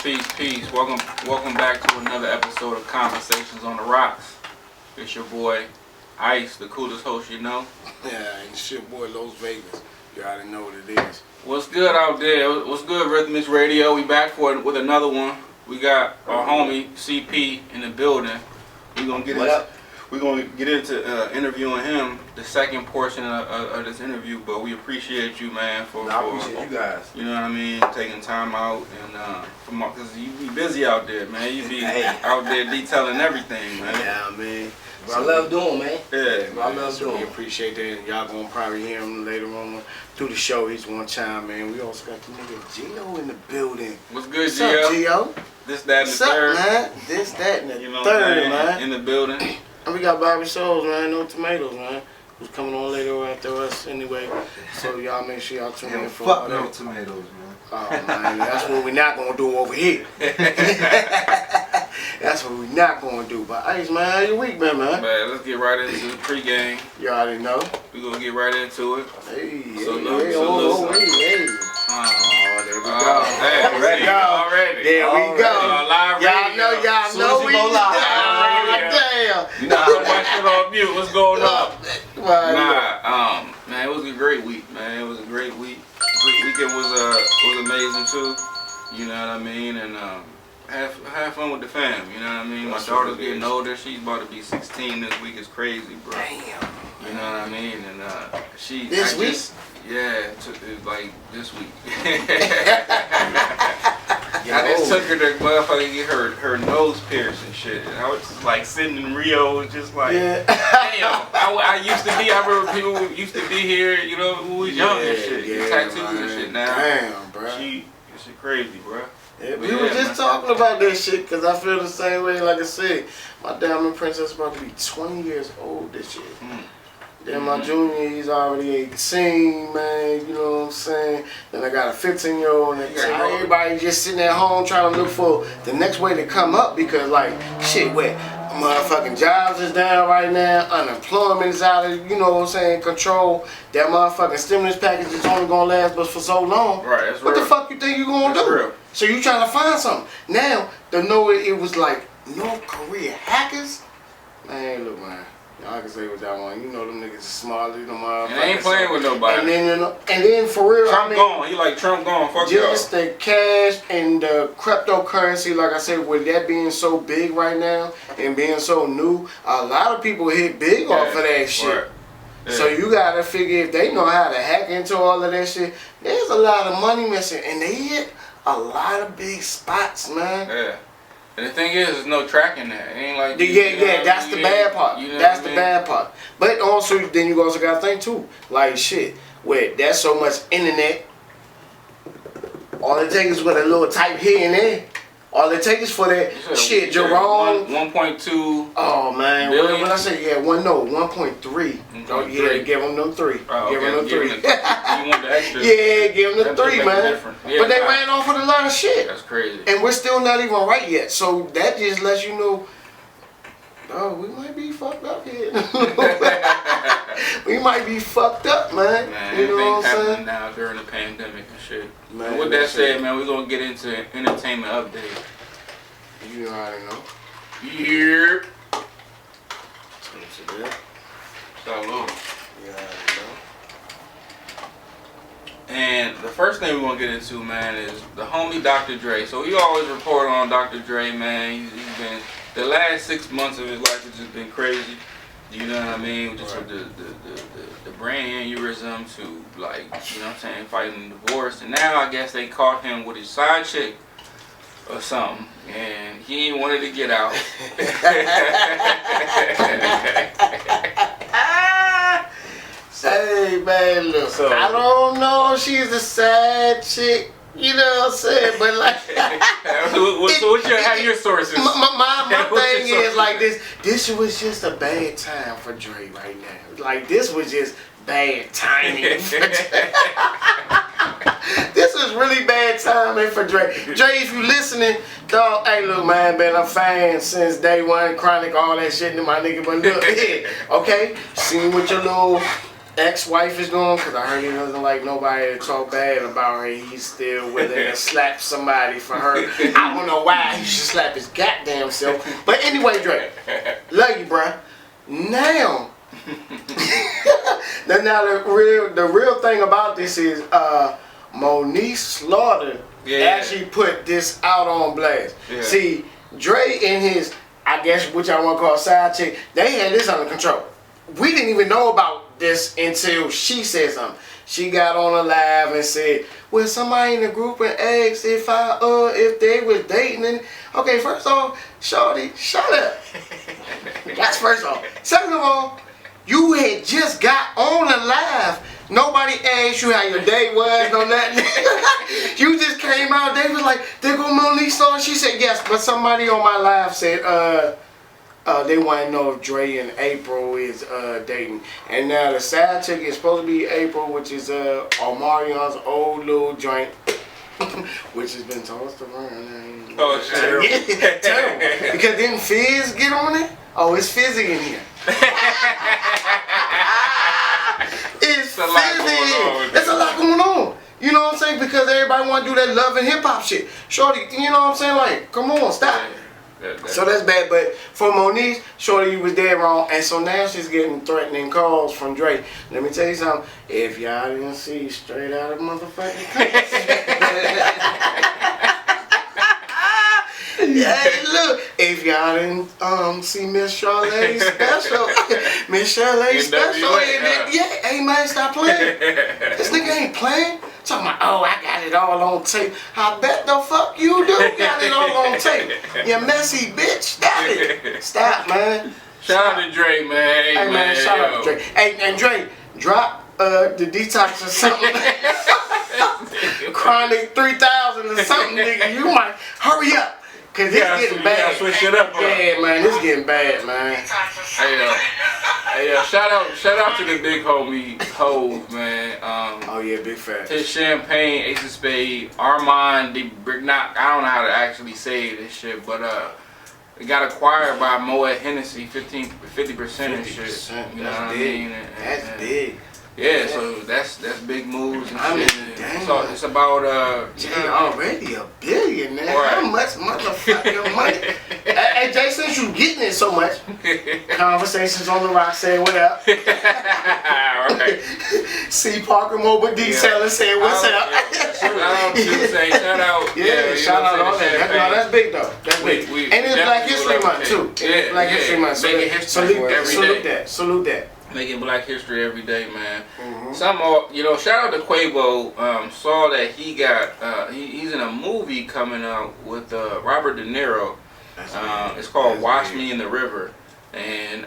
Peace. Welcome back to another episode of Conversations on the Rocks. It's your boy Ice, the coolest host you know. Yeah, and it's your boy Los Vegas. You already know what it is. What's good out there? What's good, Rhythmics Radio? We back with another one. We got our homie CP in the building. We're gonna get into interviewing him, the second portion of this interview. But we appreciate you, man, I appreciate you guys. You know what I mean, taking time out and because you be busy out there, man. You be out there detailing everything, man. Yeah, man. What I love doing, man. Yeah, What I love So we doing. appreciate that. And y'all gonna probably hear him later on through the show. He's one time, man. We also got the nigga Gio in the building. What's good, What's up, Gio? This, that, and the What's up, third. man? This, that, and the You know what I'm third, saying? man. In the building. And we got Bobby Souls, man. No Tomatoes, man. Who's coming on later after us anyway. So y'all make sure y'all tune in for all Fuck no that. tomatoes, man. Oh, man. That's what we're not gonna do over here. That's what we're not gonna do. But Ice, man, how your week been, man? Man, let's get right into the pregame. You already know. We're gonna get right into it. Hey, So hey, look, hey, so oh, listen. hey. Oh, There we go. Hey, There we go. already. There we go. Live Y'all radio. know Soon as we you go live. damn. You know Put my shit on mute. What's going on? Right. Man, it was a great week, man. It was a great week. Weekend was amazing too. You know what I mean? And have fun with the fam. You know what I mean? That's My daughter's what it getting is. older. She's about to be 16 this week. It's crazy, bro. Damn. You know what I mean? And she This week? Like this week. Yeah, I just oh. took her to motherfucking get her nose pierced and shit. And I was just like sitting in Rio, and just like, Yeah. damn. I used to be. I remember people used to be here. You know, when we was young and shit, Yeah, tattoos and man. shit. Now, Damn, bro. she crazy, bro. Yeah, we Yeah, were just man. talking about that shit because I feel the same way. Like I said, my diamond princess about to be 20 years old this year. Mm. Then my junior, he's already 18, man. You know what I'm saying? Then I got a 15-year-old, and everybody just sitting at home trying to look for the next way to come up because, like, shit, what? Motherfucking jobs is down right now. Unemployment is out of, you know what I'm saying, control. That motherfucking stimulus package is only gonna last but for so long. Right, that's What real. the fuck you think you gonna That's do? real. So you trying to find something. Now, to know it was like North Korea hackers? Man, look, man. Y'all can say what y'all want. You know them niggas is smart, you know, motherfuckers. And they ain't playing with nobody. And then, you know, and then for real, Trump I mean, gone. He like Trump gone. Fuck y'all. just the cash and the cryptocurrency, like I said, with that being so big right now and being so new, a lot of people hit big off of that shit. Right. Yeah. So you gotta figure if they know how to hack into all of that shit, there's a lot of money missing, and they hit a lot of big spots, man. Yeah. And the thing is, there's no tracking that. It ain't like That's the bad part. You know That's what I the mean? bad part. But also, then you also gotta think too, like shit, where there's so much internet. All it takes is with a little type here and there. All it takes is for that shit, Jerome. 1.2. Oh man, Billion? when I say 1.3. Oh yeah, give them them 3. Oh, Give them them 3. You want the extra? Yeah, give them the That just 3, make it man. different. Yeah, But they nah. ran off with a lot of shit. That's crazy. And we're still not even right yet. So that just lets you know, oh, we might be fucked up here. We might be fucked up, man. Man, You know what I'm everything's happening saying? now during the pandemic and shit. Man, And with that shit. said, man, we're gonna get into entertainment update. You already know. Here. Yeah, Salute. you already know. And the first thing we're gonna get into, man, is the homie Dr. Dre. So we always report on Dr. Dre, man. He's been, the last 6 months of his life has just been crazy. You know what I mean? Just Right. with the brain aneurysm to, like, you know what I'm saying, fighting divorce. And now I guess they caught him with his side chick or something. And he ain't wanted to get out. Hey, man, look. So- I don't know if she's a sad chick. You know what I'm saying? But like, Have your sources? my What's thing your is like this. This was just a bad time for Dre right now. Like this was just bad timing. For Dre. This was really bad timing for Dre. Dre, if you listening, dog, hey, look, man, been a fan since day one. Chronic, all that shit, my nigga. But look, okay, seen with your little ex-wife is going, because I heard he doesn't like nobody to talk bad about her. He's still willing to slap somebody for her. I don't know why he should slap his goddamn self. But anyway, Drake, love you, bruh. Now, the real thing about this is Moniece Slaughter actually put this out on blast. Yeah. See, Dre and his, I guess, which I want to call side chick, they had this under control. We didn't even know about this until she said something. She got on a live and said, well, somebody in the group and asked if they was dating. And, okay, first off, shorty, shut up. That's first off. Second of all, you had just got on the live. Nobody asked you how your day was, no nothing. You just came out. They was like, there go Moniece Slaughter. She said yes, but somebody on my live said, they want to know if Dre and April is dating. And now the side chick is supposed to be April, which is Omarion's old little joint, which has been tossed around. Oh, shit. Yeah, terrible. Because didn't Fizz get on it? Oh, it's Fizzy in here. It's Fizzy in here. There's a lot going on. You know what I'm saying? Because everybody want to do that love and hip hop shit. Shorty, you know what I'm saying? Like, come on, stop. So that's bad, but for Moniece, Shorty was dead wrong, and so now she's getting threatening calls from Drake. Let me tell you something, if y'all didn't see straight out of motherfucking hey, look, if y'all didn't see Miss Charlaine's special, Miss Charlaine's special, hey man, stop playing. This nigga ain't playing. Talking about, oh, I got it all on tape. I bet the fuck you do got it all on tape. You messy bitch. Stop it. Stop, man. Shout out to Dre, man. Hey, man, shout out to Dre. Hey, and Dre, drop the Detox or something. Chronic 3000 or something, nigga. You might hurry up. Cause it's getting bad. Switch it up. Yeah, man, it's getting bad, man. Hey, shout out to the big homie Hove, man. Oh yeah, big fat. His Champagne, Ace of Spade, Armand de Brignac. I don't know how to actually say this shit, but it got acquired by Moet Hennessy, 50% and shit. You know what I mean? That's big. Yeah, so that's big moves and I mean, shit. damn. So it's about Jay already a billionaire. Right. How much motherfucking money? Hey Jay, since you getting it so much, Conversations on the Rock said what up. right. C. Parker Mobile Detailer said what's up. Shout out. Yeah, shout out all that. That's big though. That's big. And it's Black History Month too. It's Black History Month. Salute that. Making Black History every day, man. Shout out to Quavo. Saw that he got he's in a movie coming out with Robert De Niro. It's called Wash Me in the River. And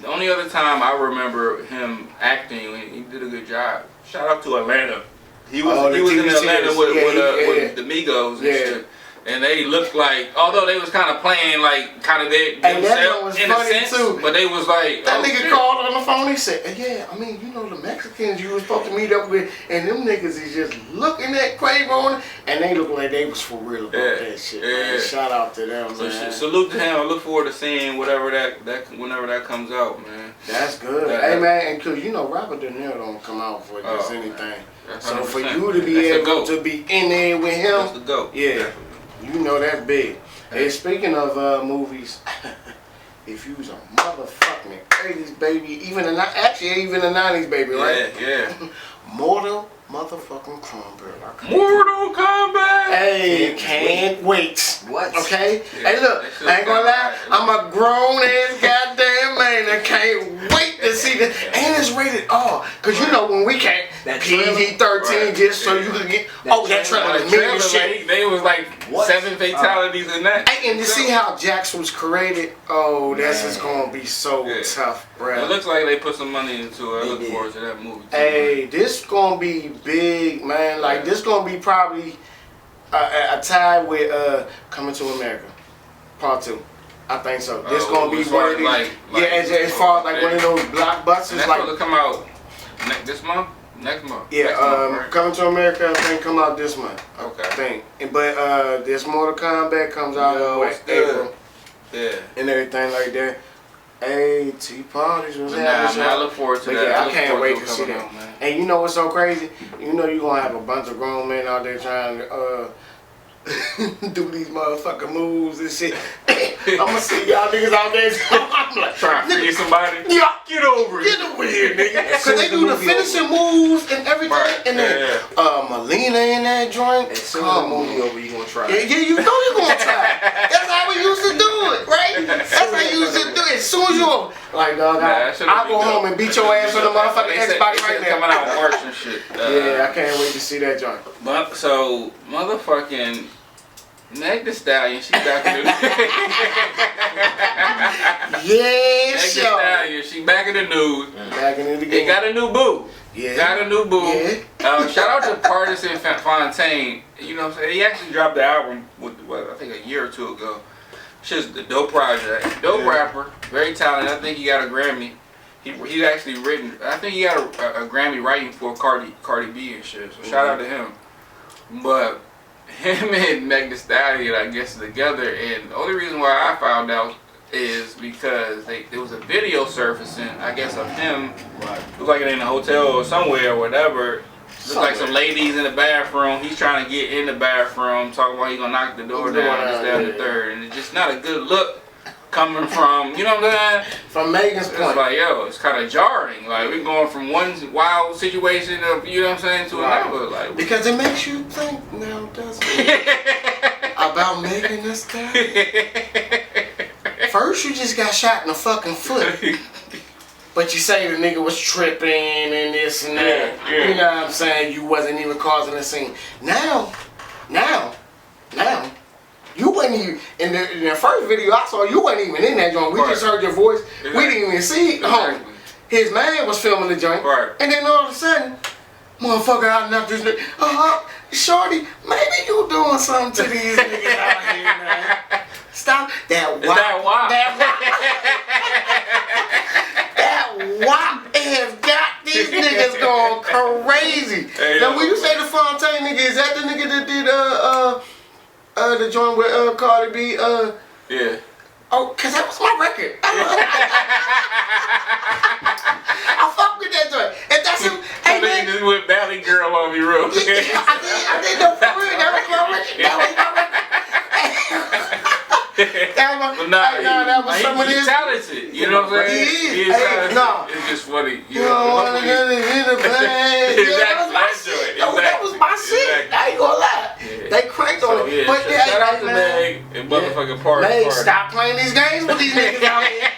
the only other time I remember him acting, he did a good job. Shout out to Atlanta. He was in Atlanta with the Migos and shit. And they looked like, although they was kind of playing like themselves in a sense, too. But they was like, that nigga called on the phone. He said, "Yeah, I mean, you know the Mexicans you was supposed to meet up with, and them niggas is just looking at Quavo, and they look like they was for real about that shit." Man. Shout out to them, man. Salute to him. I look forward to seeing whenever that comes out, man. That's good. Hey man, and cause you know Robert De Niro don't come out for just anything. So for you to be able to be in there with him, that's the GOAT. Yeah. You know that's big. Hey, speaking of movies, if you was a motherfucking 80s baby, even a 90s baby, right? Yeah. Mortal motherfucking Kombat. Mortal Kombat! Hey, can't wait. What? Okay? Yeah. Hey, look, I ain't gonna lie, I'm a grown ass goddamn man. I can't wait to see this. And it's rated R. Because you know when we can't, PG-13 just so you could get. That trailer was million shit. They was like 7 fatalities in that. And to see how Jax was created, this is gonna be so tough, bro. It looks like they put some money into it. I look forward to that movie too. Hey, this gonna be big, man. Like this gonna be probably a tie with Coming to America, Part 2. I think so. This gonna be one of these. As far as like one of those blockbusters. That's like supposed to come out this month. Next month. Yeah, next month, right? Coming to America, I think come out this month. Okay. I think. But this Mortal Kombat comes out in April. Yeah. And everything like that. Hey, tea parties was Nah, happening. man, I look forward to But that. yeah, I look can't forward wait it to see coming that. out, man. And you know what's so crazy? You know you gonna have a bunch of grown men out there trying to do these motherfucking moves and shit. I'ma see y'all niggas out there. I'm like, Trying to free somebody. yeah, Get over get it. over here, nigga. As Cause soon they as the do the movie finishing moves and everything, Right, and then Melina in that joint. As soon as the movie over, you gonna try. Yeah, you know you gonna try. That's how we used to do it, right? That's how you used to do it. As soon as you like, dog, that should've I'll been go dope. home and beat your ass on the motherfucking They said- Xbox they right said coming out now. March and shit. Yeah, I can't wait to see that joint. But so motherfucking Meg Thee Stallion, she back in the Yeah, Meg Thee sure. Stallion, she back in the news. Back in it They again. got a new boo. Yeah. Got a new boo. Yeah. Shout out to Partisan Fontaine. You know what I'm saying? He actually dropped the album with what I think a year or two ago. It's just a dope project. Dope rapper. Very talented. I think he got a Grammy. He's actually written. I think he got a Grammy writing for Cardi B and shit. So shout out to him. But him and Meg Thee Stallion, I guess, together. And the only reason why I found out is because there was a video surfacing, I guess, of him. Looked like in a hotel or somewhere or whatever. Looked like some ladies in the bathroom. He's trying to get in the bathroom, talking about he gonna knock the door down, this, that, and the third. And it's just not a good look coming from, you know what I'm saying? From Megan's It's point. like, yo, it's kind of jarring. Like, we're going from one wild situation of, you know what I'm saying, to another. Like, Because it makes you think now, doesn't it? About Megan Thee Stallion. First, you just got shot in the fucking foot. But you say the nigga was tripping and this and that. Yeah. You know what I'm saying? You wasn't even causing a scene. Now, you wasn't even, in the first video I saw, you wasn't even in that joint. We just heard your voice. Exactly. We didn't even see it. Exactly. His man was filming the joint. Right. And then all of a sudden, motherfucker, I knocked this nigga. Shorty, maybe you doing something to these niggas out here, man. Stop that wop. that wop. That wop has got these niggas going crazy. Hey, Now, yo, when you say the Fontaine nigga, is that the nigga that did the joint with Cardi B? Yeah. Oh, cause that was my record. I fuck with that joint. If that's him, hey They man. just went Valley Girl on me real quick. I did no for real. That was my record. That was my record. But nah, that was some of he's this. talented. You know what I'm saying? He is. He's Hey, talented. nah. It's just funny. You don't wanna get it in the bag. Yeah, that was my shit. That was my shit. I ain't gonna lie. Yeah. They cranked So, on it. yeah, But shout out to man. Meg and motherfucking Party. Meg, stop playing these games with these niggas out here.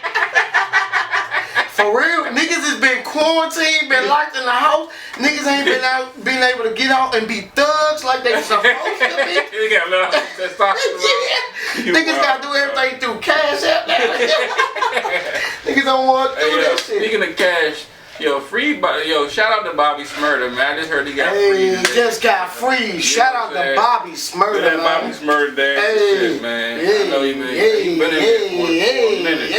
For real, niggas has been quarantined, been locked in the house. Niggas ain't been able to get out and be thugs like they supposed to be. You got a little testosterone. Yeah. You Niggas wild, gotta do everything through Cash App. Niggas don't want to do Hey, yo, that shit. speaking of cash, shout out to Bobby Smurda, man. I just heard he got free Hey, today. just got free. Shout out to Bobby Smurda, That man. Bobby Smurda dance and Hey, shit, man. hey, I know he been in hey, there for a minute.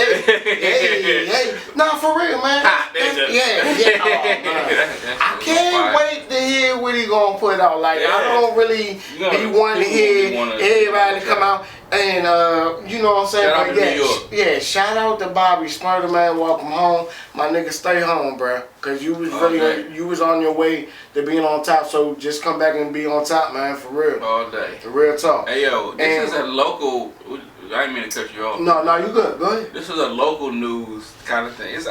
hey. No, for real, man. Ha, there you go. Yeah. Oh, man. I can't wait to hear what he gonna put out. Like, Yeah. I don't really be wanting to hear everybody come out and you know what I'm saying. Shout out But to New York. yeah. Shout out to Bobby Smurda, man. Welcome home, my nigga. Stay home, bro, cause you was Okay. you was on your way to being on top. So just come back and be on top, man, for real. All day. For real talk. Hey, yo, this is And- a local. I didn't mean to cut you off. No, you good. Go ahead. This is a local news kind of thing. This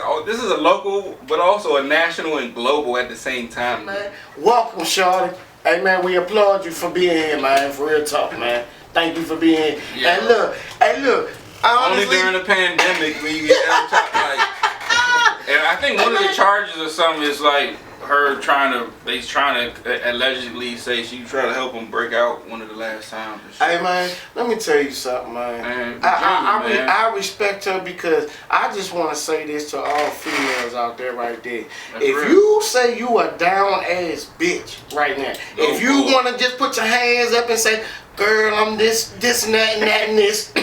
is a local, but also a national and global at the same time, man. Welcome, Shorty. Hey, man, we applaud you for being here, man. For real talk, man. Thank you for being here. Yeah. Hey, look. I Only honestly, during the pandemic when you get on top, like. And I think one of the charges or something is like her trying to allegedly say she tried to help him break out one of the last times. and shit. Hey, man, let me tell you something, man. Man, I respect her because I just want to say this to all females out there right there. That's If real. you say you a down ass bitch right now, No if you bull. want to just put your hands up and say, girl, I'm this and that and that and this,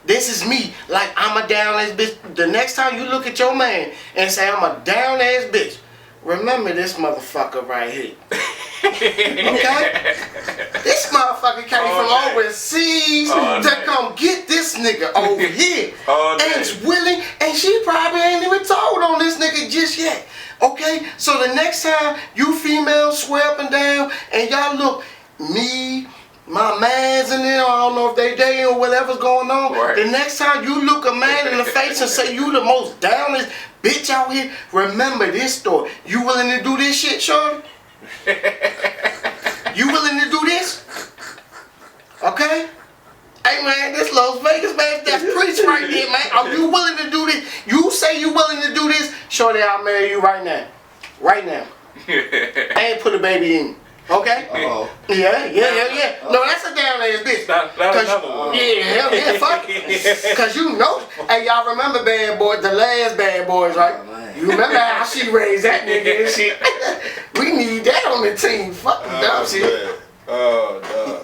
this is me, like I'm a down ass bitch. The next time you look at your man and say I'm a down ass bitch, remember this motherfucker right here. Okay? This motherfucker came from overseas to come get this nigga over here. And it's willing, and she probably ain't even told on this nigga just yet. Okay? So the next time you females swear up and down and y'all look, me, my mans in there, I don't know if they dating or whatever's going on. Right. The next time you look a man in the face and say you the most downest bitch out here, remember this story. You willing to do this shit, shorty? You willing to do this? Okay? Hey man, this Las Vegas man, that's preach right there, man. Are you willing to do this? You say you willing to do this, shorty, I'll marry you right now. Right now. I ain't put a baby in. Okay? Uh-oh. Yeah. No, that's a down ass bitch. That's another one. Yeah, hell yeah, fuck it. Cause you know, hey, y'all remember Bad Boy, the last Bad Boys, right? Oh, man. You remember how she raised that nigga and shit? We need that on the team. Fuck the dumb shit. Oh, dog.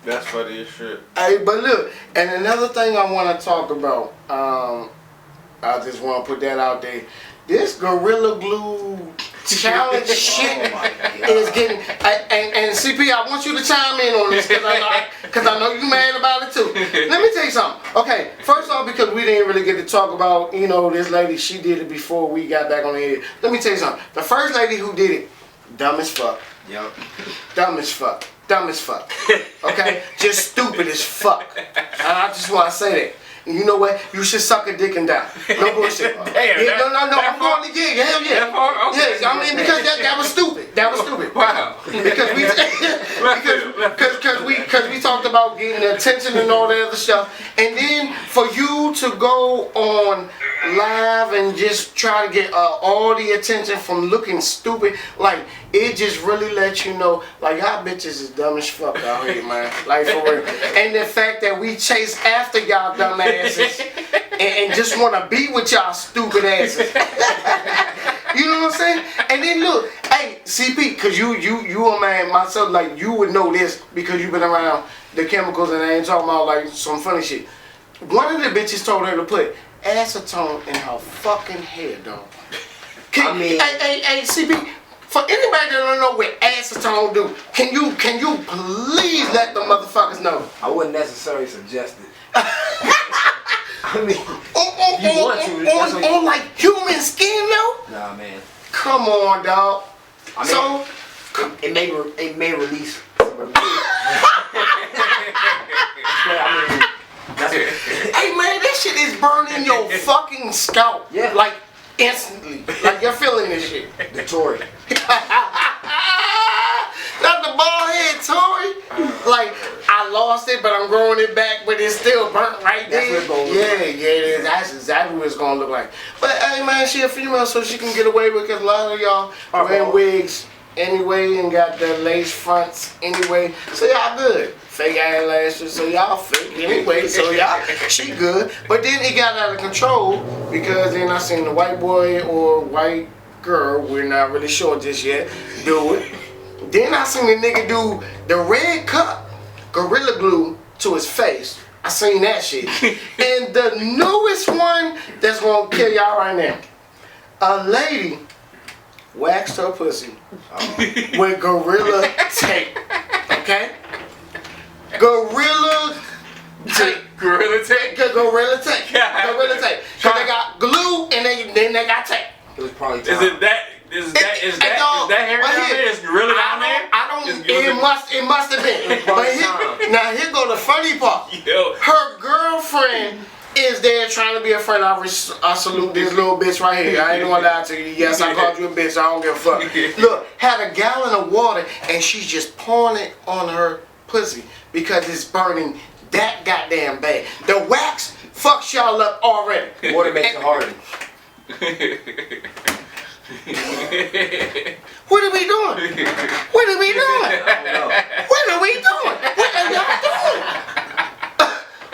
That's funny as shit. Hey, but look, and another thing I want to talk about, I just want to put that out there. This Gorilla Glue challenge shit is getting, and CP, I want you to chime in on this because I know you mad about it too. Let me tell you something. Okay, first off, because we didn't really get to talk about, you know, this lady, she did it before we got back on the air. Let me tell you something. The first lady who did it, dumb as fuck. Yep. Dumb as fuck. Dumb as fuck. Okay? Just stupid as fuck. And I just want to say that. And you know what? You should suck a dick and die. No bullshit. Damn, Yeah, no. I'm going to yeah, hell yeah. That far? Okay. Yeah, I mean, because that was stupid. That was stupid. Wow. Because we talked about getting the attention and all that other stuff. And then for you to go on live and just try to get all the attention from looking stupid, like, it just really lets you know, like, y'all bitches is dumb as fuck out here, man. Like, for real. And the fact that we chase after y'all dumb asses and just want to be with y'all stupid asses. You know what I'm saying? And then look, hey, CP, because you a man, myself, like, you would know this because you've been around the chemicals and I ain't talking about, like, some funny shit. One of the bitches told her to put acetone in her fucking hair, dog. Hey, CP, for anybody that don't know what acetone do, can you please let the motherfuckers know? I wouldn't necessarily suggest it. I mean, if you want to, that's what on like human skin though? Nah, man. Come on, dog. I mean, So it may release some of the but I mean, that's what, hey man, that shit is burning your fucking scalp. Yeah. Like instantly. Like you're feeling this shit. the Tory. Not the bald head Tory. Like I lost it, but I'm growing it back, but it's still burnt right That's there. what it's gonna look like. Yeah, it is. That's exactly what it's gonna look like. But hey man, she a female, so she can get away with it, because a lot of y'all wearing wigs anyway and got the lace fronts anyway. So y'all good. Fake eyelashes, so y'all fake anyway, so y'all, she good. But then it got out of control because then I seen the white boy or white girl, we're not really sure just yet, do it. Then I seen the nigga do the red cup Gorilla Glue to his face. I seen that shit. And the newest one that's gonna kill y'all right now. A lady waxed her pussy with Gorilla Tape. Okay? Gorilla Tape. Gorilla Tape? Gorilla Tape. Gorilla Tape. Cause they got glue and then they got tape. It was probably time. Is that hair down there? Is Gorilla down there? It must have been. But now here go the funny part. Yo. Her girlfriend is there trying to be a friend. I salute this little bitch right here. I ain't gonna lie to you. Yes, I called you a bitch. I don't give a fuck. Look, had a gallon of water and she's just pouring it on her pussy because it's burning that goddamn bad. The wax fucks y'all up already. Water makes it harder. What are we doing? What are we doing? I don't know. What are we doing? What are y'all doing?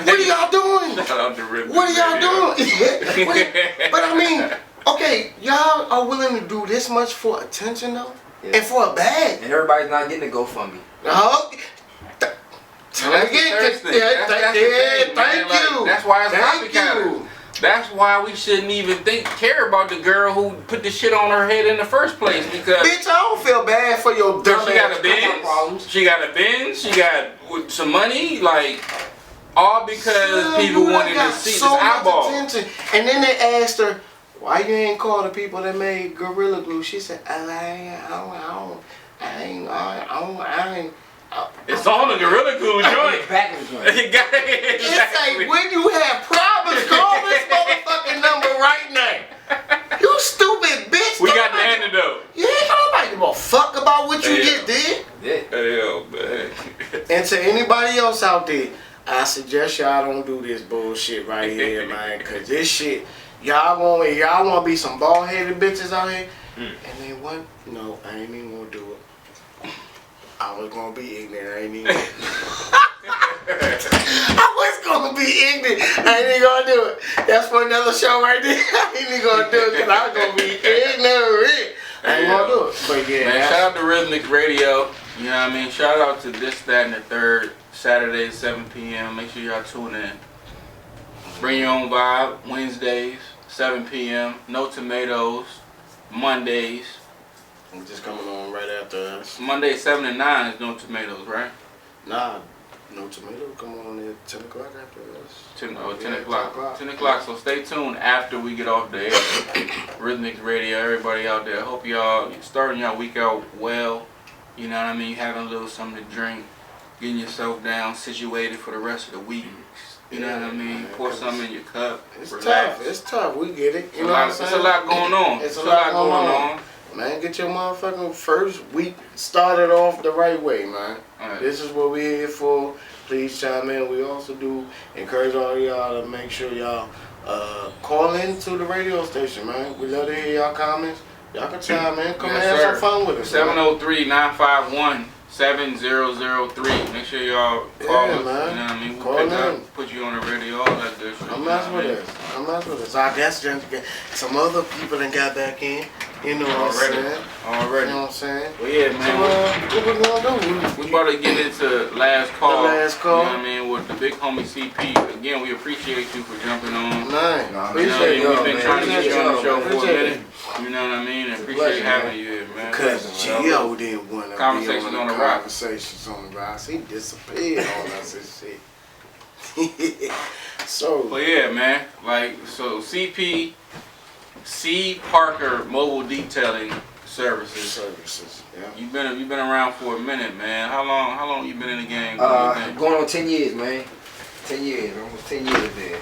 What are y'all doing? Shout out to Rhythmic What are y'all Radio. doing? But I mean, okay, y'all are willing to do this much for attention though? Yeah. And for a bag? And everybody's not getting a GoFundMe. Tell me again. That's the thing, Thank man. you. Like, that's why it's Thank copycat. you. That's why we shouldn't even care about the girl who put the shit on her head in the first place, because Bitch, I don't feel bad for your dumb she got a ass. Benz, she got a Benz, she got some money, like, all because people you wanted got to see so this much eyeball. attention. And then they asked her, why you ain't call the people that made Gorilla Glue? She said, It's on the Gorilla Glue joint. Back in the joint. It got it. It's like, when you have problems, call this motherfucking number right now. You stupid bitch. We got the antidote. You ain't nobody give a fuck about what you Yeah. just did. Yeah. Hell, man. And to anybody else out there, I suggest y'all don't do this bullshit right here, man. Cause this shit, y'all wanna be some bald headed bitches out here. And then what? No, I ain't even gonna do it. I was gonna be ignorant. I ain't even. I was gonna be ignorant. I ain't even gonna do it. That's for another show right there. I ain't even gonna do it because I was gonna be ignorant. I ain't gonna do it. But yeah, Man, shout out to Rhythmics Radio. You know what I mean? Shout out to This, That, and the Third. Saturday, 7 p.m. Make sure y'all tune in. Bring Your Own Vibe. Wednesdays, 7 p.m. No Tomatoes. Mondays. I'm just coming on right after us. Monday, 7 and 9 is No Tomatoes, right? Nah, no tomato. Come on at 10 o'clock after us. 10 Yeah, o'clock. 10 o'clock. So stay tuned after we get off the air. Rhythmics Radio, everybody out there. Hope y'all starting y'all week out well. You know what I mean? Having a little something to drink. Getting yourself down, situated for the rest of the week. You know what I mean? Man, Pour something in your cup. It's relax. tough. It's tough. We get it. You know It's what I'm saying? a lot going on. It's a lot going on. Man, get your motherfucking first week started off the right way, man. Alright. This is what we're here for. Please chime in. We also do encourage all y'all to make sure y'all call in to the radio station, man. We love to hear y'all comments. Y'all can chime in. Come Yes, and have sir. some fun with us. man. 703-951-7003. Make sure y'all call Yeah, us. man. You know what I mean? We'll Call pick in. up, put you on the radio, all that good shit. I'm you know messing what I with mean? us. I'm messing with us. I guess some other people done got back in. You know what I'm Already. saying? Already. You know what I'm saying? Well, yeah, So, man. what we gonna do? We about to get into last call. The last call. You know what I mean? With the big homie CP. Again, we appreciate you for jumping on. Man, Nah, You know what I appreciate mean? y'all, We've been man. trying to get you on the show for a Appreciate minute. You know what I mean? And appreciate pleasure, having man. you here, man. Because Gio didn't want to be Conversations on on the the rocks. Conversations on the rocks. He disappeared on us and shit. So, But yeah, man. Like, so CP, C. Parker Mobile Detailing Services. services, yeah. You've been around for a minute, man. How long you been in the game? What do you think? Going on 10 years, man. 10 years. Almost 10 years there.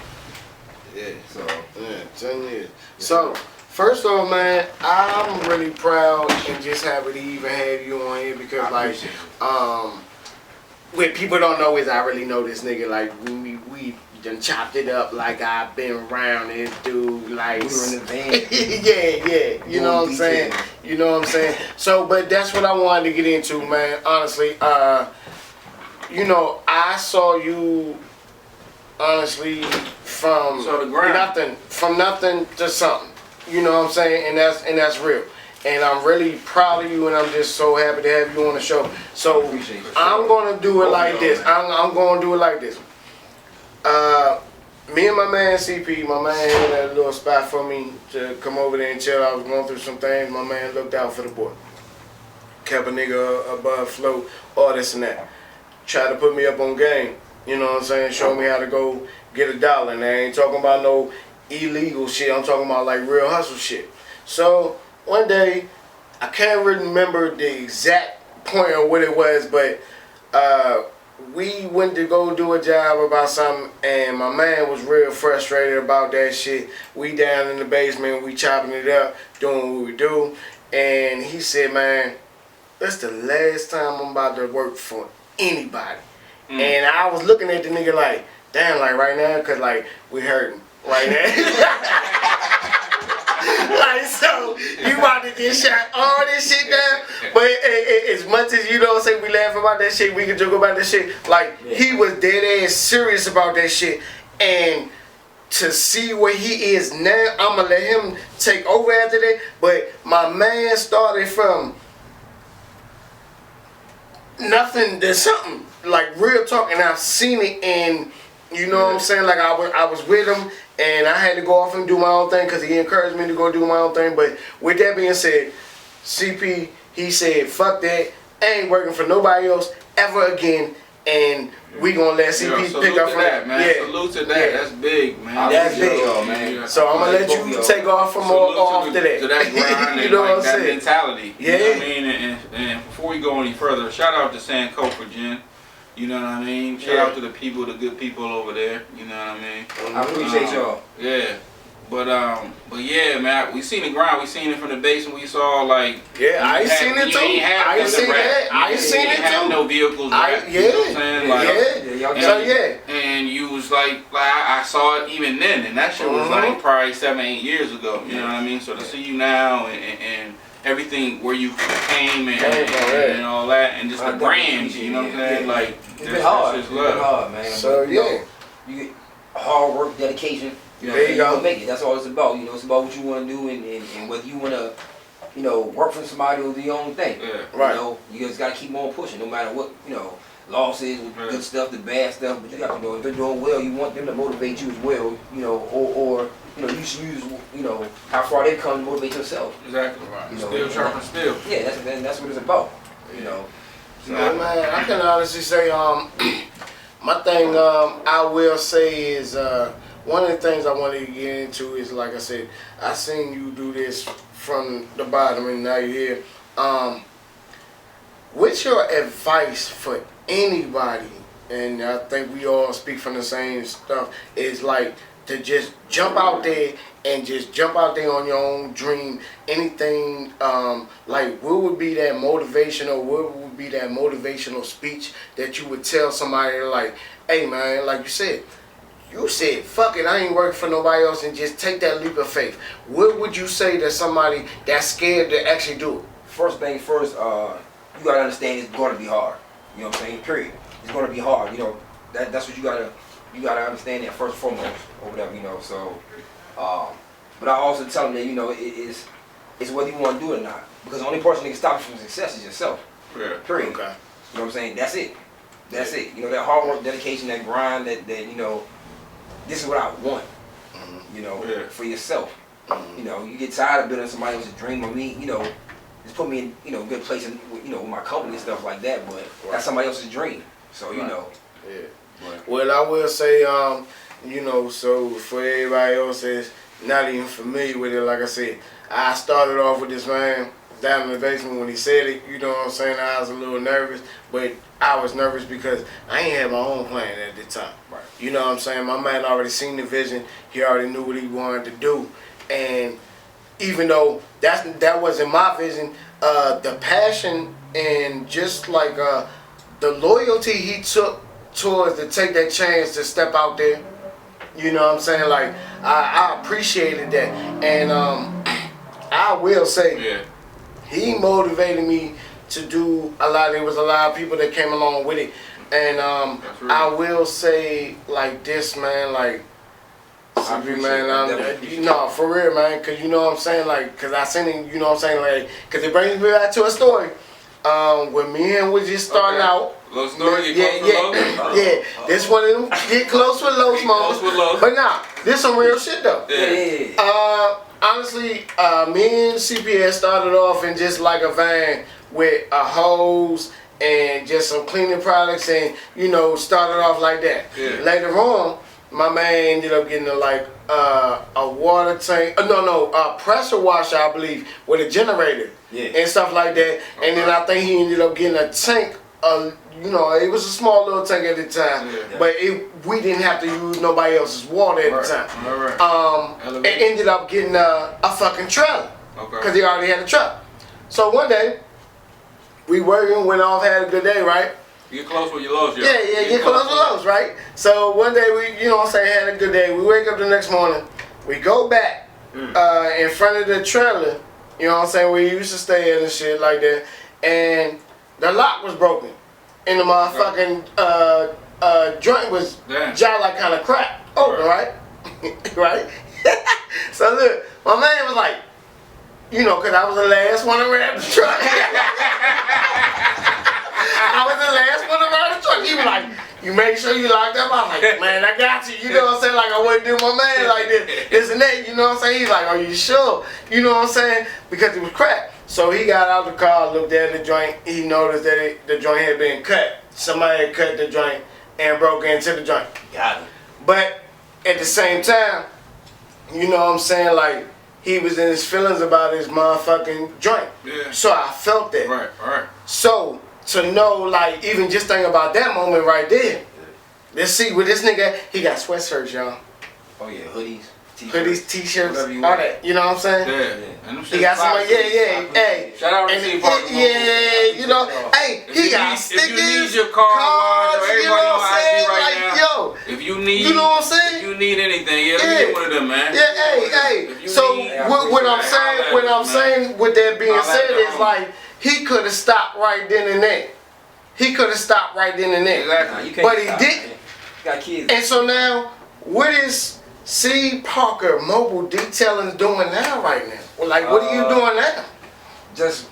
Yeah, so. Yeah, 10 years. So, first off, man, I'm really proud and just happy to even have you on here because, I like, appreciate what people don't know is I really know this nigga. Like, we done chopped it up. Like, I've been around this dude. Like, We were in the van. yeah. You know what I'm saying? You know what I'm saying? So, but that's what I wanted to get into, man. Honestly, you know, I saw you, honestly, from So the ground. nothing to something. You know what I'm saying? And that's real. And I'm really proud of you, and I'm just so happy to have you on the show. So Appreciate you. I'm gonna do it like this. I'm gonna do it like this. Me and my man CP, my man had a little spot for me to come over there and chill. I was going through some things. My man looked out for the boy. Kept a nigga above float, all this and that. Tried to put me up on game. You know what I'm saying? Show me how to go get $1. And I ain't talking about no illegal shit. I'm talking about like real hustle shit. So one day, I can't really remember the exact point of what it was, but we went to go do a job about something, and my man was real frustrated about that shit. We down in the basement, we chopping it up, doing what we do, and he said, man, that's the last time I'm about to work for anybody. And I was looking at the nigga like, damn, like right now, cause like we hurting right now. Like, so you about to get shot all this shit down, but as much as you know, say we laugh about that shit, we can joke about that shit. Like he was dead ass serious about that shit, and to see where he is now, I'ma let him take over after that. But my man started from nothing to something, like real talk, and I've seen it, and you know what I'm saying. Like I was with him, and I had to go off and do my own thing because he encouraged me to go do my own thing. But with that being said, CP, he said, fuck that. I ain't working for nobody else ever again. And we gonna let CP pick up from that, man. Yeah. Salute to that. That's big, man. That's big, man. So I'm gonna let you take off from off to that. To that grind you and know like what I'm that saying? mentality. Yeah. You know what I mean? And before we go any further, shout out to Sanko for Jen. You know what I mean? Shout out to the people, the good people over there. You know what I mean? I appreciate y'all. Yeah. But yeah, man, we seen the grind. We seen it from the basement. We saw like I ain't seen it too. I ain't seen that. I ain't seen it too. No vehicles. Yeah. You know what I'm saying? Like, So yeah. And you was like I saw it even then, and that shit was like probably 7-8 years ago. You know what I mean? So to see you now and everything where you came and all that, and just the brand, you know what I'm saying? Like it's been hard. It's been hard, man. So but, you get hard work, dedication. You know, there you go. Make it. That's all it's about. You know, it's about what you want to do and whether you want to, you know, work for somebody or do your own thing. Yeah. Right. You know, you just got to keep on pushing, no matter what, you know, losses, with good stuff, the bad stuff. But you got to know if they're doing well, you want them to motivate you as well. You know, or you know, you should use, you know, how far they've come to motivate yourself. Exactly right. You know, Still sharp and still. Yeah, that's what it's about. You know. So man, I can honestly say, my thing, I will say is, one of the things I wanted to get into is, like I said, I seen you do this from the bottom and now you're here. What's your advice for anybody, and I think we all speak from the same stuff, is like to just jump out there and just jump out there on your own dream, anything, like what would be that motivation or what would be that motivational speech that you would tell somebody like, hey man, like you said, fuck it, I ain't working for nobody else, and just take that leap of faith. What would you say to somebody that's scared to actually do it? First thing first, you gotta understand it's gonna be hard. You know what I'm saying? Period. It's gonna be hard. You know, that's what you gotta understand that first and foremost or whatever. You know, so. But I also tell them that, you know, it's whether you want to do it or not. Because the only person that can stop you from success is yourself. Yeah. Period. Okay. You know what I'm saying? That's it. That's it. You know, that hard work, dedication, that grind, that you know, this is what I want. You know, for yourself. You know, you get tired of building somebody else's dream of me, you know, just put me in, you know, a good place, in, you know, with my company and stuff like that, but that's somebody else's dream. So, you know. Yeah. But, well, I will say, you know, so for everybody else that's not even familiar with it, like I said, I started off with this man down in the basement when he said it, you know what I'm saying? I was a little nervous, but I was nervous because I ain't had my own plan at the time. Right. You know what I'm saying? My man already seen the vision. He already knew what he wanted to do. And even though that wasn't my vision, the passion and just like the loyalty he took towards to take that chance to step out there, you know what I'm saying? Like, I appreciated that. And I will say, he motivated me to do a lot. There was a lot of people that came along with it. And I will say like this, man, like, CP, man, no, for real, man, because you know what I'm saying, like, because I seen it, you know what I'm saying, like, because it brings me back to a story. When me and was just starting out. Little story, This one of them get close with Los moments. But nah, this some real shit though. yeah. Honestly, me and CP started off in just like a van with a hose and just some cleaning products, and you know, started off like that. Later on, my man ended up getting a water tank, a pressure washer, I believe, with a generator and stuff like that. And then I think he ended up getting a tank. You know, it was a small little tank at the time, but we didn't have to use nobody else's water at the time. It ended up getting a fucking trailer because he already had a truck. So one day, we working, went off, had a good day, right? Get close with your lows, Yeah, get close with lows, right? So one day we, you know what I'm saying, had a good day. We wake up the next morning, we go back in front of the trailer, you know what I'm saying, where we used to stay in and shit like that, and the lock was broken. And the motherfucking joint was jaw like kind of cracked open, right? Right? So look, my man was like, you know, because I was the last one around the truck. I was the last one around the truck. He was like, You make sure you locked up. I was like, man, I got you. You know what I'm saying? Like I wouldn't do my man like this and that. You know what I'm saying? He's like, are you sure? You know what I'm saying? Because it was crack. So he got out the car, looked at the joint. He noticed that the joint had been cut. Somebody had cut the joint and broke into the joint. Got him. But at the same time, you know what I'm saying? Like, he was in his feelings about his motherfucking joint. Yeah. So I felt that. Right. So, to know, like, even just think about that moment right there. Let's see, with this nigga, he got sweatshirts, y'all. Oh yeah, hoodies, T-shirts, all you that. You know what I'm saying? Yeah. And them He shits got some, fire. hey. Shout out to And Steve Parker. you know, hey, If he you got need- stickers, if you need your car, cards, everybody you know what on I'm IG saying? right Like, now. yo, If you need, you know what I'm saying? If you need anything, let me Yeah. get one of them, man. Yeah, hey. If you So need- what I'm saying, with that being Holla at said, the is homie. like he could have stopped right then and there. He could have stopped right then and there. Exactly. You can't But he stop, didn't. man. You got kids. And so now, what is C. Parker Mobile Detailing doing now right now? Well, like, what are you doing now? Just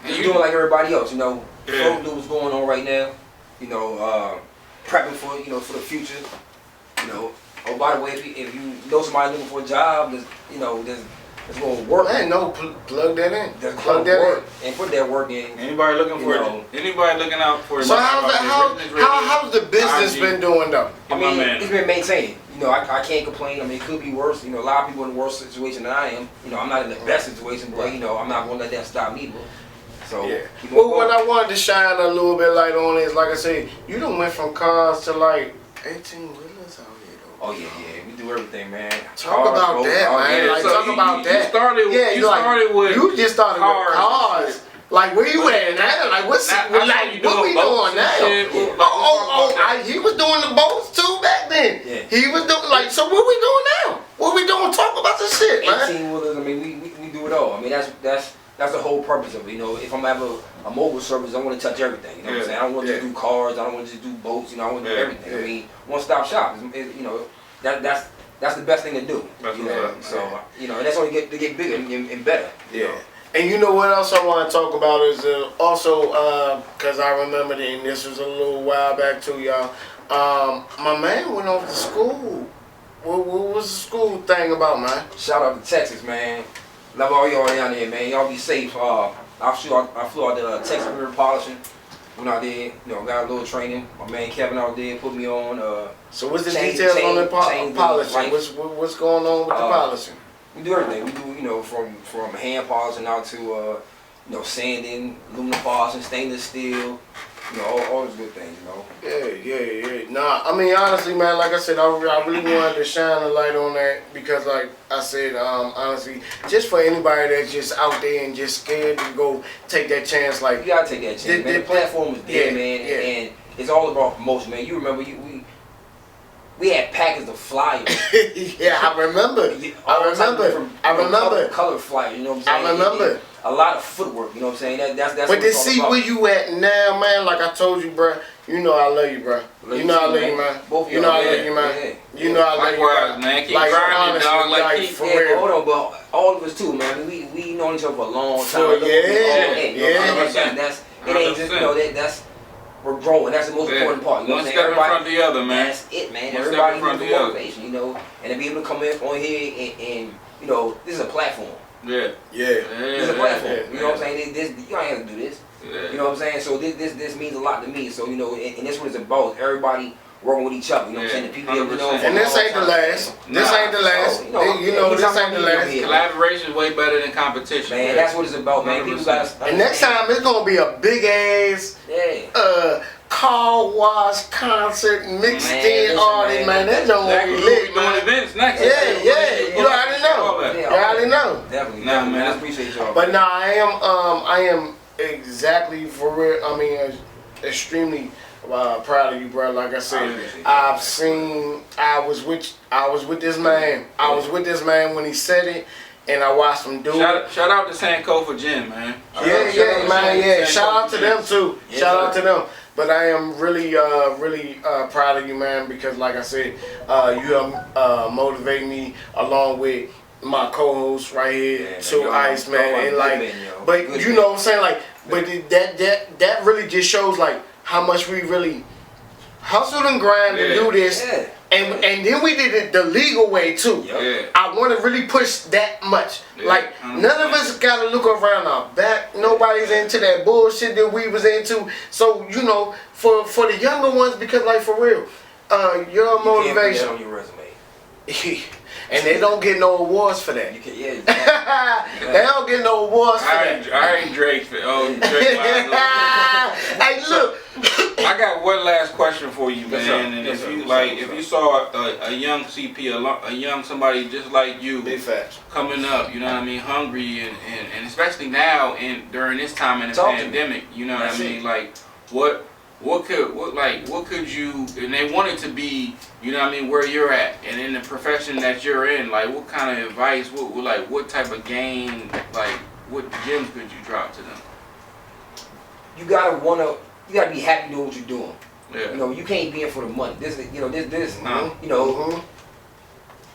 And doing like everybody else, you know. Yeah. Don't do what's going on right now. You know, prepping for for the future. You know. Oh, by the way, if you know somebody looking for a job, that's going to work. Man, no, plug that in. That's Plug going to that work in. and put that work in. Anybody looking for You know. anybody looking out for So how's the business IG. been doing though? I My mean, man. it's been maintained. You know, I can't complain. I mean, it could be worse. You know, a lot of people in a worse situation than I am. You know, I'm not in the best situation, but I'm not going to let that stop me. So, Yeah. keep Well, on what going. I wanted to shine a little bit light on is, like I said, you done went from cars to like 18 wheelers out here though. Oh yeah, we do everything, man. Talk Cars, about boats, that, all man. yeah, Like, so talk you- about you that. started- yeah, you like, started with you just started cars with and cars. shit. Like, where you at now? Like, what's Now, I like, saw you what we boats doing and now? shit. Yeah. He was doing the boats too back then. Yeah. He was doing like, so what we doing now? What we doing? Talk about this shit, man. 18 wheelers. I mean, we do it all. I mean, that's the whole purpose of it. You know, if I'm having a mobile service, I want to touch everything. You know what I'm saying? I don't want to just do cars. I don't want to just do boats. You know, I want to do Yeah. everything. I mean, one-stop shop. You know, that's the best thing to do. That's You what's know, up. so and that's only to get bigger and better. you Yeah. know. And you know what else I want to talk about is also, because I remember that, and this was a little while back too, y'all. My man went off to school. What was the school thing about, man? Shout out to Texas, man. Love all y'all down there, man. Y'all be safe. I flew out to Texas River Polishing. Went out there, got a little training. My man Kevin out there put me on. So what's the Change- details on the change the polishing? life. What's going on with the polishing? We do everything. We do, from hand polishing out to, sanding, aluminum polishing, stainless steel, all those good things, Yeah. Nah, I mean, honestly, man, like I said, I really wanted to shine a light on that because, like I said, honestly, just for anybody that's just out there and just scared to go take that chance, like, You gotta take that chance, man. The platform was there, man, and it's all about promotion, man. You remember, we had packets of flyers. yeah, I remember. I remember. Color flyers, you know what I'm saying? I remember. A lot of footwork, you know what I'm saying? That's But what to it's all see about. where you at now, man, like I told you, bro, you know I love you, bro. You know I love you, man. Both of You know I y'all, love you, man. yeah. You know I love you, Likewise, man. man. Keep Like, grinding, honestly, dog. Like, like, keep- for Yeah, real. but hold on, but all of us too, man. We known each other for a long time. For- yeah. It ain't just we're growing. That's the most important part. You know One what I'm step saying? in front of the other, man. That's it, man. One step Everybody in front needs of the the other. motivation, and to be able to come in on here and this is a platform. Yeah. Yeah. This is a platform. yeah, You know what I'm saying? This you ain't have to do this. Yeah. You know what I'm saying? So this means a lot to me. So and this is what it's about. Everybody working with each other. You know what I'm saying? The people that we know. 100%. And this ain't the last. This ain't the last. So, This ain't the last. Collaboration is way better than competition. Man, that's what it's about, man. People 100%. gotta And next time it's gonna be a big ass car wash concert mixed Man, in listen, artist, man. That don't Exactly. be We'll lit, be doing man. events next. Yeah. You already know. Yeah. You already know. Definitely. Nah, man. I appreciate y'all. But nah, I am exactly for real. I mean, extremely proud of you, bro. Like I said, I was with this man. I was with this man when he said it, and I watched him do it. Shout out to Sankofa Gym, man. Yeah, man. Yeah, shout out to Sankofa them Gym. too. Yes, Shout out sir. to them. But I am really proud of you, man, because like I said, you have motivated me along with my co-host right here, Yeah, Two man, Ice, y'all man, my and good like, men, yo. but Good you men. know what I'm saying, like, but that really just shows like how much we really hustled and grind to do this. Yeah. And then we did it the legal way too. Yeah. I want to really push that much. Yeah. Like none of us got to look around our back. Nobody's into that bullshit that we was into. So you know, for the younger ones, because like for real, your motivation. You can't put that on your resume. And they don't get no awards for that. You can, yeah. Exactly. They don't get no awards for that. I ain't Drake. Hey, look. I got one last question for you, Yes, man. sir. And Yes, if sir. you Yes, like, sir. if you saw a young CP, a young somebody just like you, Big facts. coming up, you know what I mean, hungry, and especially now and during this time in the Talk to me. pandemic, you know what That's I mean, it. like what could you, and they want it to be, you know what I mean, where you're at, and in the profession that you're in, like what kind of advice, what type of game, like what gems could you drop to them? You gotta be happy doing what you're doing. Yeah. You know, you can't be in for the money. This, No. you know,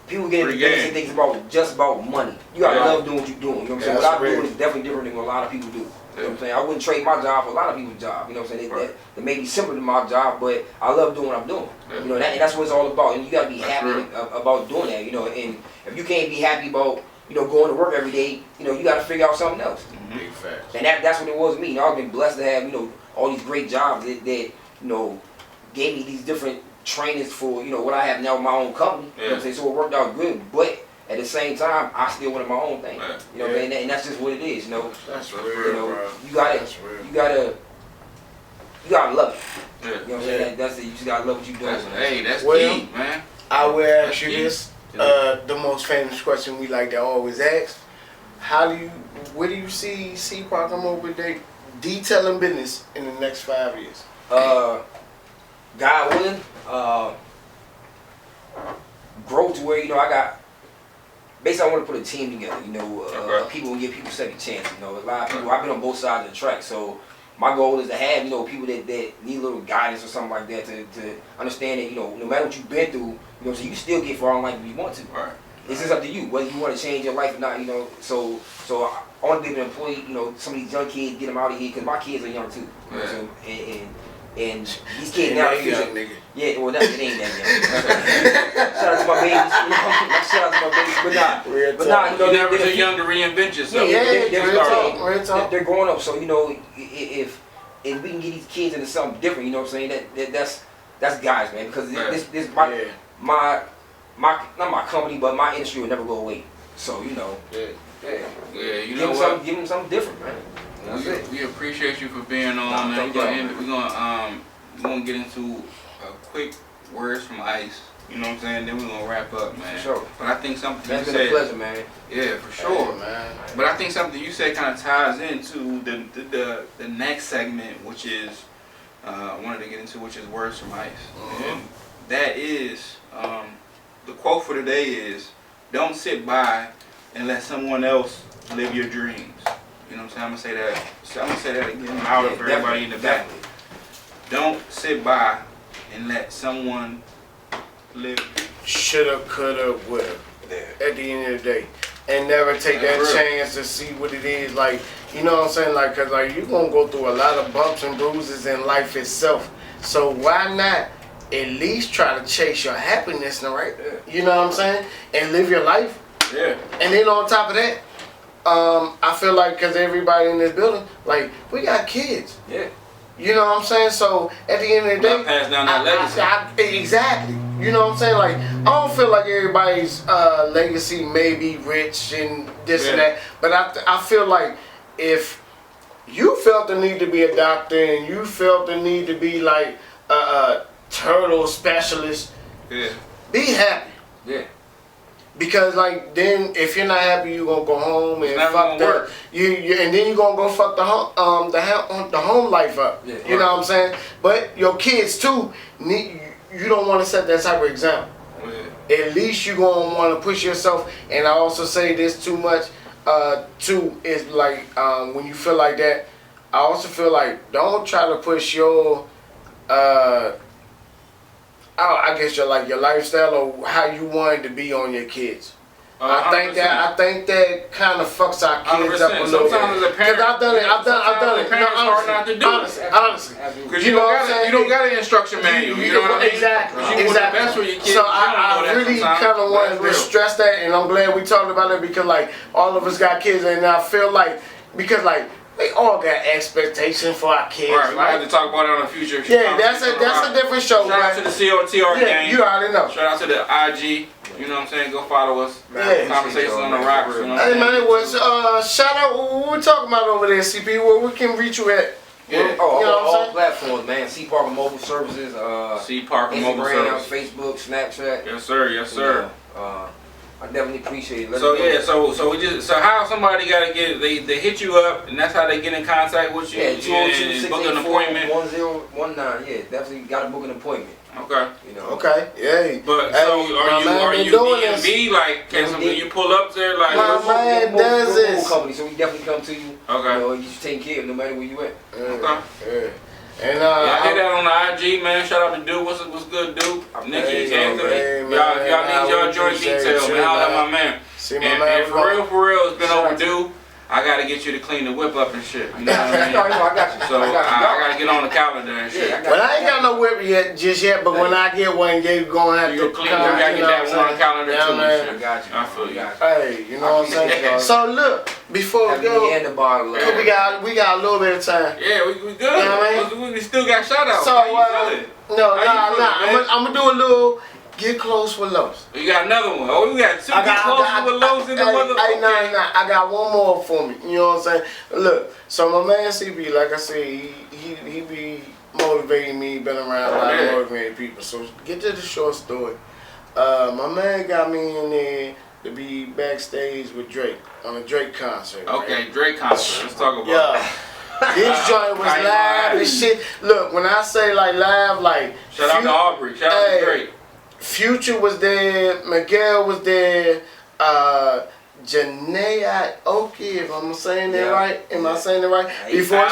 people get Free into game. things about just about money. You gotta Yeah. love doing what you're doing. You know what I'm saying? That's What I'm real. doing is definitely different than what a lot of people do. You know what I'm Yeah. saying? I wouldn't trade my job for a lot of people's job. You know what I'm saying? Right. That may be similar to my job, but I love doing what I'm doing. Yeah. You know, and that's what it's all about. And you gotta be That's happy real. about doing that. You know, and if you can't be happy about, you know, going to work every day, you know, you gotta figure out something else. Big facts. And that's what it was with me. You know, I've been blessed to have, you know, all these great jobs that you know, gave me these different trainings for, you know, what I have now with my own company. You know what I'm saying? So it worked out good. But at the same time, I still wanted my own thing. Yeah. You know what I mean? And that's just what it is, you know. That's That's real, You know, bro. you gotta That's real. you gotta love it. Yeah. You know what I'm saying? That's it. You just gotta love what you're doing. That's Well, key, man. I will ask you That's this, Yeah. the most famous question we like to always ask. Where do you see C-Park come up with their detailing business in the next 5 years? God willing, grow to where, you know, basically I want to put a team together, you know, Okay. people and give people second chance, you know. A lot of people, I've been on both sides of the track, so my goal is to have, you know, people that need a little guidance or something like that to understand that, you know, no matter what you've been through, you know, so you can still get far in life if you want to. Right. It's just up to you, whether you want to change your life or not, you know. So I want to be an employee, you know, some of these young kids, get them out of here, because my kids are young too. You know what I'm saying? And these kids now, Young nigga. yeah, well, it ain't that young. Shout out to my babies, you know, shout out to my babies, but nah, you know, You're never they're- too young to reinvent yourself. Yeah, real talk. they're growing up, so you know, if we can get these kids into something different, you know what I'm saying? That's guys, man, because Yeah. this Yeah. my not my company, but my industry will never go away. So you know, Yeah. Yeah, you know what? give them something different, man. That's it. We appreciate you for being on, Nah, man. thank We're y'all, gonna get into a quick words from Ice. You know what I'm saying? Then we're gonna wrap up, man. For sure. But I think something That's you been a said, pleasure, man. yeah, for sure. Hey, man. But I think something you said kind of ties into the next segment, which is I wanted to get into, which is words from Ice, and that is the quote for today is, "Don't sit by and let someone else live your dreams." You know what I'm saying? I'm gonna say that again louder for everybody in the back. Definitely. Don't sit by and let someone live. Shoulda, coulda, woulda. Yeah. At the end of the day. And never take that That's real. chance to see what it is. Like, you know what I'm saying? Like, cause like you're gonna go through a lot of bumps and bruises in life itself. So why not at least try to chase your happiness, right? You know what I'm saying? And live your life. Yeah. And then on top of that, I feel like cause everybody in this building, like, we got kids. Yeah. You know what I'm saying? So at the end of the day, Not pass down that legacy. exactly. You know what I'm saying? Like, I don't feel like everybody's legacy may be rich and this and Yeah. that, but I feel like if you felt the need to be a doctor and you felt the need to be like a turtle specialist, Yeah. be happy. Yeah. Because like then if you're not happy, you gonna go home and never fuck gonna the work. you and then you gonna go fuck the home life up. Yeah, You know what I'm saying? But your kids too need you don't want to set that type of example. Yeah. At least you gonna want to push yourself. And I also say this too much too is like when you feel like that, I also feel like don't try to push your I guess your lifestyle or how you want it to be on your kids. I think that kind of fucks our kids up a little bit. Sometimes as a parent, I've done it. Parents hard not to do honestly. Because you don't got an instruction manual. You know what I mean? Exactly. You want the best for your kids. So I really kind of wanted to stress that, and I'm glad we talked about it because like all of us got kids, and I feel like because like. We all got expectations for our kids. Right, we have to talk about it on the future. Yeah, that's a different show. Shout out to the COTR gang. You already know. Shout out to the IG. You know what I'm saying? Go follow us. Yeah. Conversations on the Rocks. You know hey man, it was shout out. What we talking about over there, CP? Where we can reach you at? Yeah. All platforms, man. C Parker Mobile Services. C Parker Mobile Services. Facebook, Snapchat. Yes sir. Yes sir. I definitely appreciate it. So how somebody gotta get they hit you up and that's how they get in contact with you. Yeah, 202-684-1019. Book an appointment. Yeah, definitely gotta book an appointment. Okay. You know. Okay. Yeah. But so are you DMV? Like can you pull up there like? My man does this. Company, so we definitely come to you. Okay. You know, you should take care of no matter where you at. Okay. Yeah. And I hit that on the IG, man. Shout out to Duke. What's good, Duke? Nikki, Anthony. Y'all need y'all joint detail, man. Holla at my man. And for real, it's been overdue. I gotta get you to clean the whip up and shit. You know what I mean? I got you. So I gotta get on the calendar and shit. Well, I ain't got no whip yet, but when I get one, you're gonna have to clean. You gotta get that one on the calendar too. I got you. I feel you. Hey, you know what I'm saying? So look, before we go, we got a little bit of time. Yeah, we good. You know what I mean? We still got shout outs. So I'm gonna do a little. Get close with Los. You got another one. Oh, we got two. Get close with Los in the mother. I got one more for me. You know what I'm saying? Look, so my man CB, like I said, he be motivating me. Been around a lot of motivated people. So get to the short story. My man got me in there to be backstage with Drake on a Drake concert. Okay, right? Drake concert. Let's talk about it. This joint was live and shit. Look, when I say like live, like shout out to Aubrey. Shout out to Drake. Future was there, Miguel was there, Janae Aoki, if I'm saying that right. Am I saying it right? Before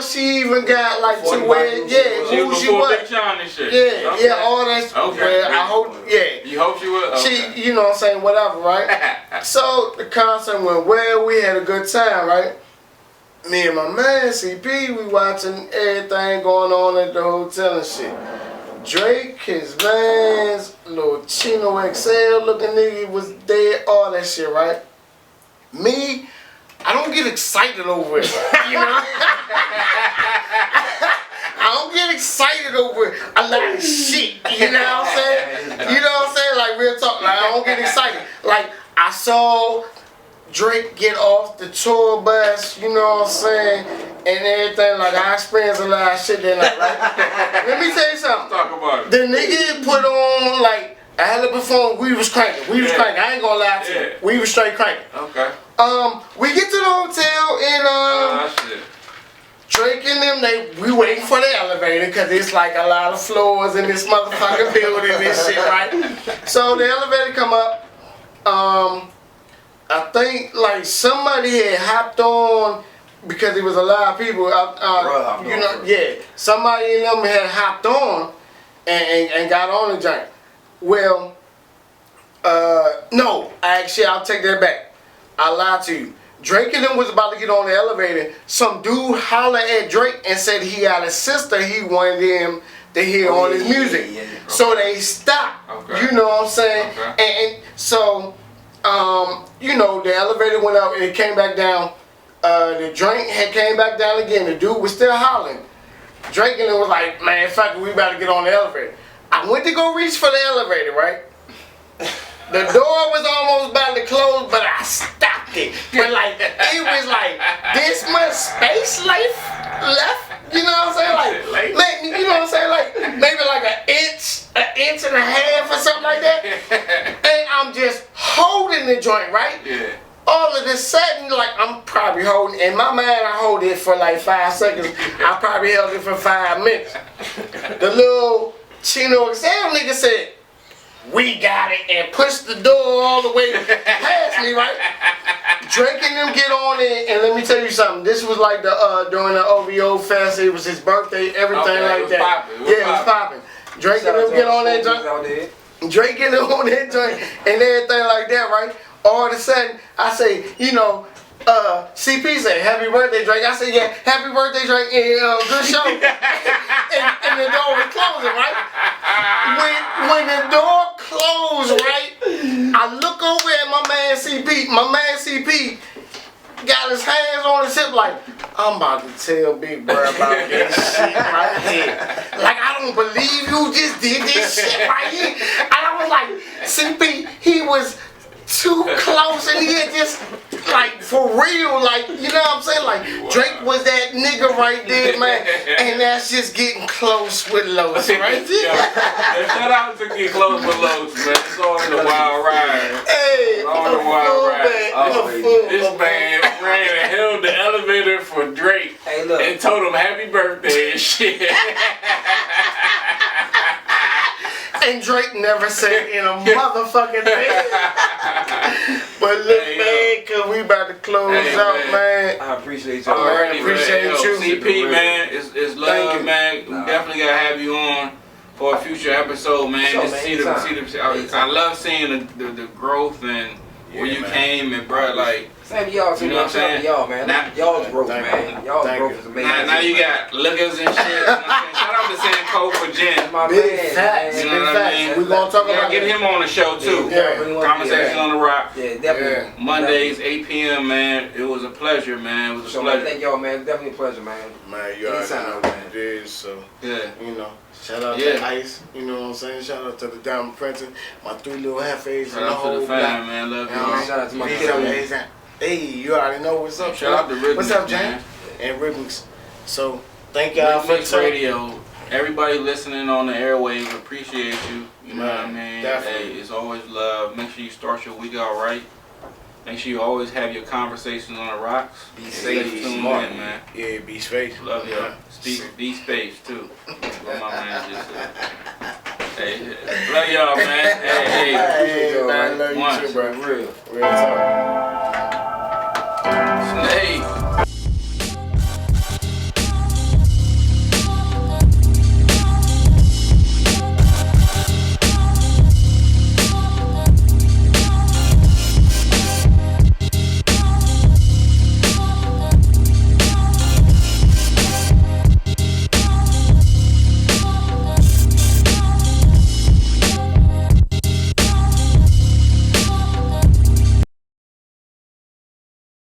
she even got like to where, who she was. Big Sean and shit. All that. Okay. I hope, You hope she was? Okay. She, you know what I'm saying, whatever, right? So the concert went well, we had a good time, right? Me and my man CP, we watching everything going on at the hotel and shit. Drake, his Vans, little Chino XL looking nigga was there, all that shit, right? Me, I don't get excited over it, you know? I don't get excited over a lot of shit, you know what I'm saying? You know what I'm saying? Like real talk, like I don't get excited. Like I saw Drake get off the tour bus, you know what I'm saying, and everything. Like I experienced a lot of shit that night, right? Let me tell you something. Talk about it. The nigga put on like I had to perform. We was cranking. I ain't gonna lie to you. We was straight cranking. Okay. We get to the hotel and shit. Drake and them, we waiting for the elevator because it's like a lot of floors in this motherfucking building and shit, right? So the elevator come up. I think like somebody had hopped on because it was a lot of people. Somebody in them had hopped on and got on the joint. Well, no, actually I'll take that back. I lied to you. Drake and them was about to get on the elevator. Some dude hollered at Drake and said he had a sister he wanted him to hear on his music. Okay. So they stopped. Okay. You know what I'm saying? Okay. And so. You know, the elevator went up and it came back down. The drink had came back down again. The dude was still hollering. Drake and it was like, man, fuck it, we about to get on the elevator. I went to go reach for the elevator, right? The door was almost about to close, but I stopped it. But like, it was like this much space left. You know what I'm saying? Like, you know what I'm saying? Like, maybe like an inch and a half or something like that. And I'm just holding the joint, right? Yeah. All of a sudden, like, I'm probably holding, in my mind, I hold it for like 5 seconds. I probably held it for 5 minutes. The little Chino XL nigga said, we got it, and pushed the door all the way past me, right? Drake and them get on it, and let me tell you something. This was like the during the OVO fest. It was his birthday, everything like that. It was popping. Drake and them get on that. Drake getting on that joint and everything like that, right? All of a sudden, I say, you know, CP say, happy birthday, Drake. I say, yeah, happy birthday, Drake, and good show. and the door was closing, right? When the door closed, right, I look over at my man CP. My man CP got his hands on his hip like, I'm about to tell Big Bro about this shit right here. Like, I don't believe you just did this shit right here. And I was like, CP, he was too close and he had just, like, for real, like, you know what I'm saying? Like, Drake was that nigga right there, man. And that's just getting close with Los, right there. Shout out to Get Close with Los, man. It's all in the wild ride. Hey, all in the wild ride. This man ran and held the elevator for Drake and told him happy birthday and shit. And Drake never said in a motherfucking thing. But look, man, cause we about to close out, man. I appreciate y'all. I appreciate you. CP, man, it's love, man. We definitely gotta have you on for a future episode, man. Sure, Just man, see the I love seeing the growth and where you came and, bro, like. Same to y'all, too. You know what I'm saying? Y'all, man. Y'all's growth, man. Y'all's growth is amazing. Now you got lookers and shit. You know what I'm saying? Shout out to San Cole for Jen. My Big man, facts, you big know what I mean? facts. We gonna talk about get him on the show too. Conversation on the Rock. Yeah, definitely. Mondays, 8 p.m. Man, it was a pleasure, man. It was a pleasure. Thank y'all, man. Definitely a pleasure, man. Man, you already know what it is, so yeah, you know. Shout out to Ice, you know what I'm saying? Shout out to the Diamond Princeton, my 3 little half-aides and the whole to the fam, man. Love you. Shout out to my kids. Hey, you already know what's up. Shout out to Rhythmics. What's up, James? And Rhythmics. So, thank y'all for Rhythmics Radio. Everybody listening on the airwaves, appreciate you. You know what I mean? Definitely. Hey, it's always love. Make sure you start your week out right. Make sure you always have your conversations on the rocks. Be safe, Stay be tuned smart, in, man. Yeah, be space. Love y'all. Be space too. What my man just said. Hey, love y'all, man. Hey, Hey, man, I love you too, bro. Real. Real talk. Snake.